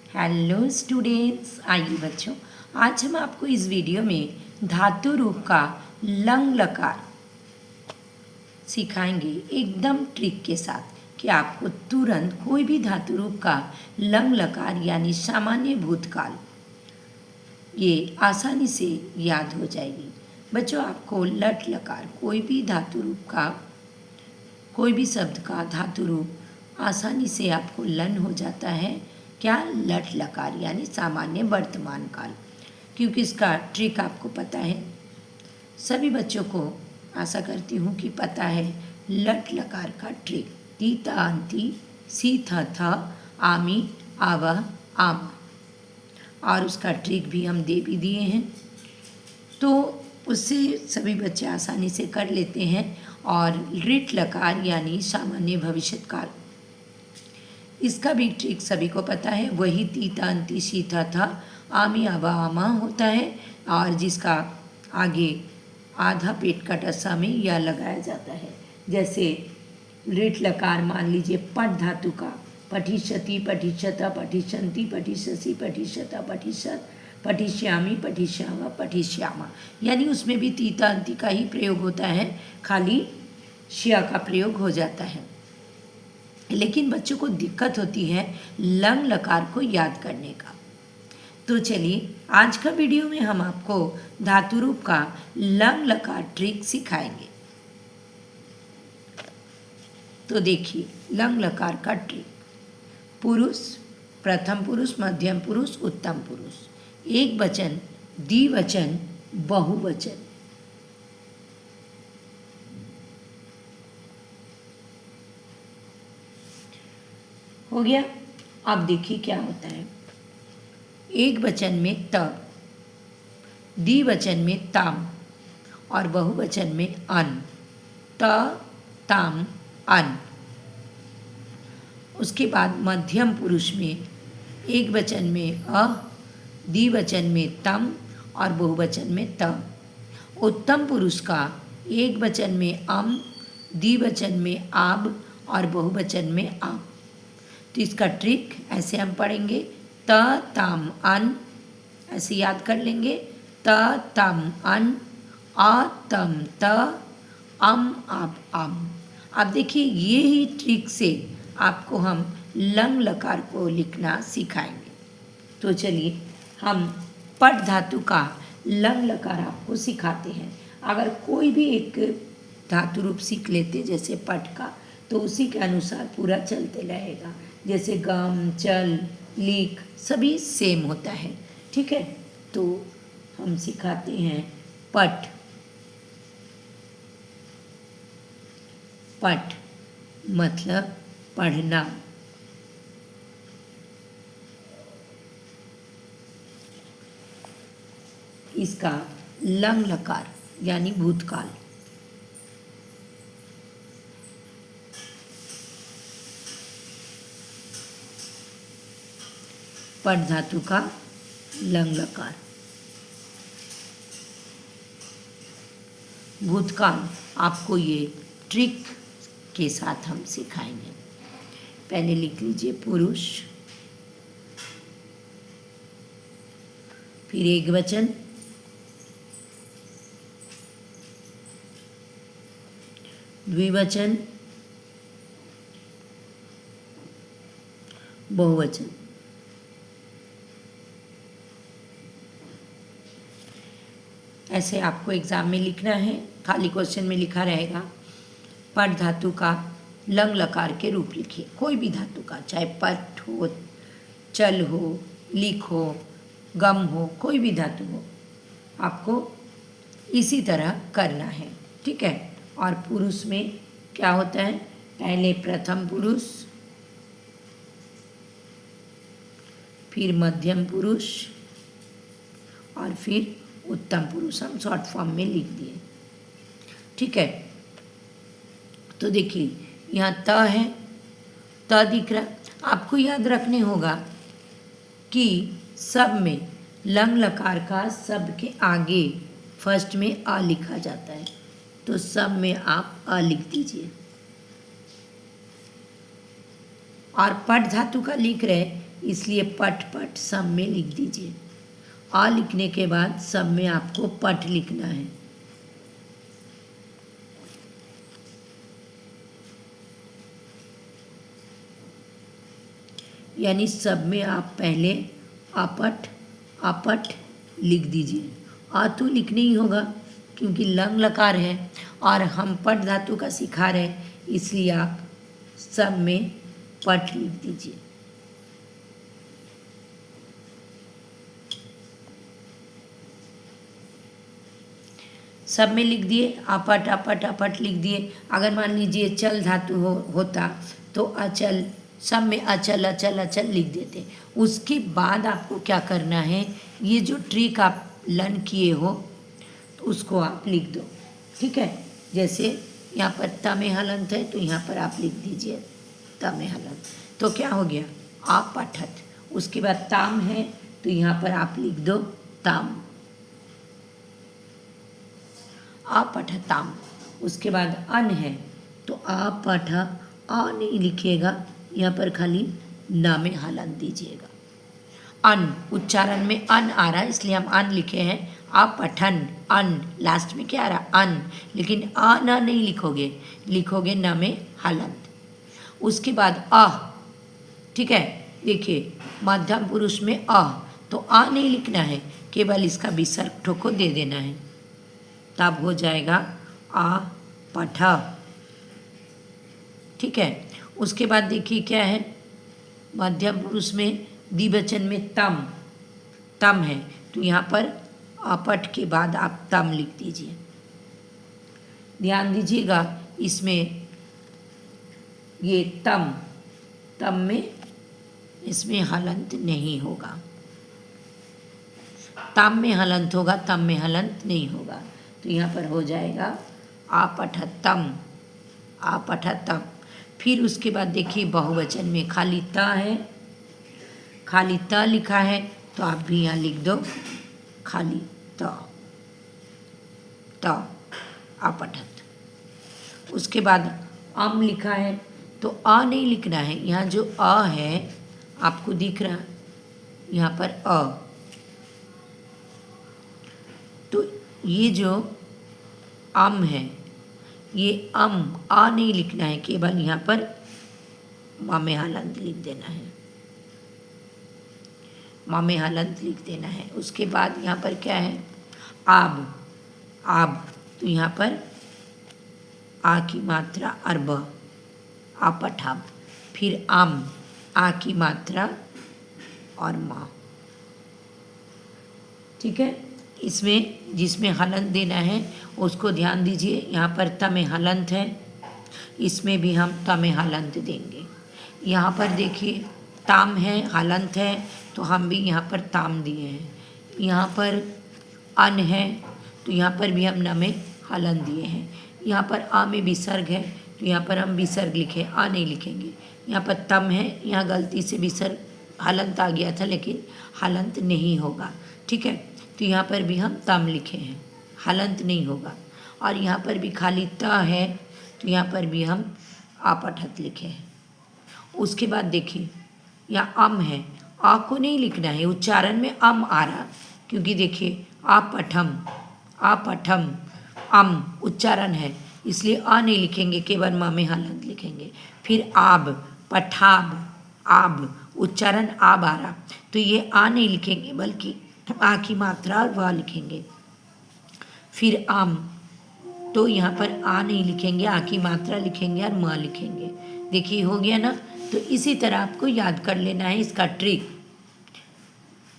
Hello students, आइए बच्चों, आज हम आपको इस वीडियो में धातु रूप का लंग लकार सिखाएंगे एकदम ट्रिक के साथ कि आपको तुरंत कोई भी धातु रूप का लंग लकार यानी सामान्य भूतकाल ये आसानी से याद हो जाएगी। बच्चों, आपको लट लकार कोई भी धातु रूप का कोई भी शब्द का धातु रूप आसानी से आपको लन हो जाता है। क्या? लट लकार यानी सामान्य वर्तमान काल, क्योंकि इसका ट्रिक आपको पता है। सभी बच्चों को आशा करती हूँ कि पता है लट लकार का ट्रिक। ती ता अंति सी थ आमी आवा आम, और उसका ट्रिक भी हम दे भी दिए हैं, तो उससे सभी बच्चे आसानी से कर लेते हैं। और रिट लकार यानी सामान्य भविष्य काल, इसका भी ट्रिक सभी को पता है। वही तीता अंति शीता था आमी आवा आमा होता है, और जिसका आगे आधा पेट का टस्सा में यह लगाया जाता है। जैसे रिट लकार मान लीजिए पट धातु का पठिष्यति पठिष्यता पठिष्यन्ति पठिष्यसि पठिष्यता पठिष्यत पठिष्यामि पठिष्यामा पठिष्यामा, यानी उसमें भी तीता अंति का ही प्रयोग होता है, खाली शिया का प्रयोग हो जाता है। लेकिन बच्चों को दिक्कत होती है लंग लकार को याद करने का। तो चलिए, आज का वीडियो में हम आपको धातु रूप का लंग लकार ट्रिक सिखाएंगे। तो देखिए लंग लकार का ट्रिक। पुरुष, प्रथम पुरुष, मध्यम पुरुष, उत्तम पुरुष, एक वचन, द्विवचन, बहुवचन। हो गया। अब देखिए क्या होता है। एक वचन में त, द्विवचन में ताम और बहुवचन में अन। त ताम अन। उसके बाद मध्यम पुरुष में एक वचन में अ, द्विवचन में तम और बहुवचन में त। उत्तम पुरुष का एक वचन में अम, द्विवचन में आब और बहुवचन में आब। तो इसका ट्रिक ऐसे हम पढ़ेंगे। त ताम अन, ऐसे याद कर लेंगे। त तम अन, अ तम त, अम आप अम। अब देखिए ये ही ट्रिक से आपको हम लंग लकार को लिखना सिखाएंगे। तो चलिए हम पट धातु का लंग लकार आपको सिखाते हैं। अगर कोई भी एक धातु रूप सीख लेते जैसे पट का, तो उसी के अनुसार पूरा चलते रहेगा। जैसे गम, चल, लिख सभी सेम होता है। ठीक है, तो हम सिखाते हैं पट। पट मतलब पढ़ना। इसका लंग लकार यानी भूतकाल। पट धातु का लंग लकार। भूतकाल आपको ये ट्रिक के साथ हम सिखाएंगे। पहले लिख लीजिए पुरुष, फिर एक वचन, द्विवचन, बहुवचन। ऐसे आपको एग्जाम में लिखना है, खाली क्वेश्चन में लिखा रहेगा पट धातु का लंग लकार के रूप लिखिए। कोई भी धातु का, चाहे पट हो, चल हो, लिख हो, गम हो, कोई भी धातु हो, आपको इसी तरह करना है। ठीक है। और पुरुष में क्या होता है? पहले प्रथम पुरुष, फिर मध्यम पुरुष और फिर उत्तम पुरुष। हम शॉर्ट फॉर्म में लिख दिए। ठीक है, तो देखिए यहाँ त है, त दिख रहा। आपको याद रखने होगा कि सब में लंग लकार का शब्द के आगे फर्स्ट में अ लिखा जाता है, तो सब में आप अ लिख दीजिए। और पट धातु का लिख रहे इसलिए पट पट सब में लिख दीजिए। आ लिखने के बाद सब में आपको पट लिखना है। यानी सब में आप पहले अपट अपट लिख दीजिए। आ तो लिखना ही होगा क्योंकि लंग लकार है और हम पट धातु का सिखा रहे हैं, इसलिए आप सब में पट लिख दीजिए। सब में लिख दिए, अपट अपट अपट लिख दिए। अगर मान लीजिए चल धातु होता तो अचल, सब में अचल अचल अचल लिख देते। उसके बाद आपको क्या करना है, ये जो ट्रिक आप लर्न किए हो तो उसको आप लिख दो। ठीक है, जैसे यहाँ पर त में हलंत है तो यहाँ पर आप लिख दीजिए त में हलंत, तो क्या हो गया आप पठत। उसके बाद ताम है तो यहाँ पर आप लिख दो ताम, अपठताम। उसके बाद अन है तो आप पठ आ नहीं लिखिएगा, यहाँ पर खाली न में हलन दीजिएगा। अन उच्चारण में अन आ रहा है इसलिए हम अन लिखे हैं। आप पठन अन, लास्ट में क्या आ रहा अन, लेकिन आ न नहीं लिखोगे, लिखोगे न में हलंत। उसके बाद अह, ठीक है, देखिए मध्यम पुरुष में अह, तो आ नहीं लिखना है, केवल इसका विसर्ग ठोको दे देना है, तब हो जाएगा आ पठ। ठीक है, उसके बाद देखिए क्या है, मध्यम पुरुष में द्विवचन में तम, तम है तो यहाँ पर अपट के बाद आप तम लिख दीजिए। ध्यान दीजिएगा इसमें ये तम, तम में इसमें हलंत नहीं होगा, तम में हलंत होगा, तम में हलंत नहीं होगा। तो यहाँ पर हो जाएगा आपठतम, आपठतम। फिर उसके बाद देखिए बहुवचन में खाली त है, खाली त लिखा है तो आप भी यहाँ लिख दो खाली त, त अपठत। उसके बाद अम लिखा है तो अ नहीं लिखना है, यहाँ जो अ है आपको दिख रहा है यहाँ पर अ, तो ये जो अम है ये अम आ नहीं लिखना है, केवल यहाँ पर मामे हलंत लिख देना है, मामे हलंत लिख देना है। उसके बाद यहाँ पर क्या है आब, आब तो यहाँ पर आ की मात्रा अर्ब, आपठाब। फिर आम, आ की मात्रा और माँ। ठीक है, इसमें जिसमें हलंत देना है उसको ध्यान दीजिए। यहाँ पर त में हलंत है, इसमें भी हम त में हलंत देंगे। यहाँ पर देखिए ताम है, हलंत है तो हम भी यहाँ पर ताम दिए हैं। यहाँ पर अन है तो यहाँ पर भी हम न में हलंत दिए हैं। यहाँ पर आ में विसर्ग है तो यहाँ पर हम विसर्ग लिखे, आ नहीं लिखेंगे। यहाँ पर तम है, यहाँ गलती से विसर्ग हलंत आ गया था लेकिन हलंत नहीं होगा। ठीक है, तो यहाँ पर भी हम तम लिखे हैं, हलंत नहीं होगा। और यहाँ पर भी खाली त है तो यहाँ पर भी हम आपठत लिखे हैं। उसके बाद देखिए यहाँ अम है, आ को नहीं लिखना है, उच्चारण में अम आ रहा क्योंकि देखिए आपठम, आपठम अम उच्चारण है इसलिए आ नहीं लिखेंगे, केवल म में हलंत लिखेंगे। फिर आब, पठाब, आब उच्चारण आब आ रहा तो ये आ नहीं लिखेंगे बल्कि आ की मात्रा और व लिखेंगे। फिर आम तो यहाँ पर आ नहीं लिखेंगे, आ की मात्रा लिखेंगे और म लिखेंगे। देखिए हो गया ना। तो इसी तरह आपको याद कर लेना है इसका ट्रिक।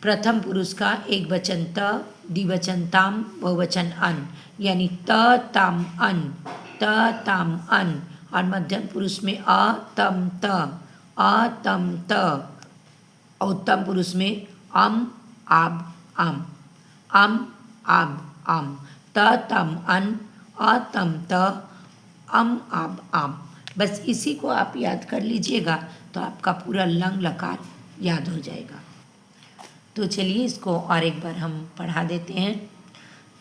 प्रथम पुरुष का एक वचन त, द्विवचन ताम, बहुवचन अन, यानी त ताम अन, त ताम अन। और मध्यम पुरुष में अ तम त, अ तम त। और उत्तम पुरुष में अम आब आम, अम आब आम, त तम अन, अ तम त, अम आब आम। बस इसी को आप याद कर लीजिएगा तो आपका पूरा लंग लकार याद हो जाएगा। तो चलिए इसको और एक बार हम पढ़ा देते हैं।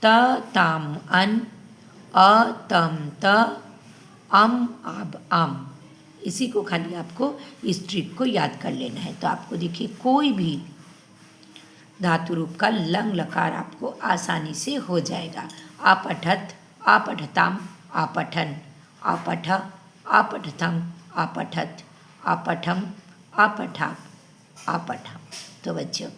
त ताम अन, अ तम त, अम आब आम। इसी को खाली आपको इस ट्रिक को याद कर लेना है। तो आपको देखिए कोई भी धातु रूप का लंग लकार आपको आसानी से हो जाएगा। आपठत, आपठताम, आपठन, आपठ, आपठथम, आपठत, आपठम, आपठाप, आपठा। तो बच्चों,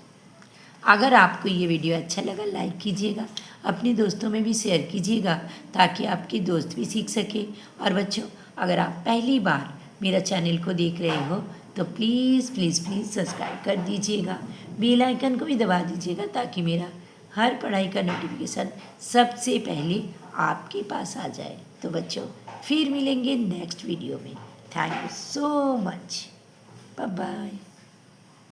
अगर आपको ये वीडियो अच्छा लगा लाइक कीजिएगा, अपने दोस्तों में भी शेयर कीजिएगा ताकि आपके दोस्त भी सीख सके। और बच्चों, अगर आप पहली बार मेरा चैनल को देख रहे हो तो प्लीज़ प्लीज़ प्लीज़ सब्सक्राइब कर दीजिएगा, बेल आइकन को भी दबा दीजिएगा ताकि मेरा हर पढ़ाई का नोटिफिकेशन सबसे पहले आपके पास आ जाए। तो बच्चों, फिर मिलेंगे नेक्स्ट वीडियो में। Thank you so much. Bye bye.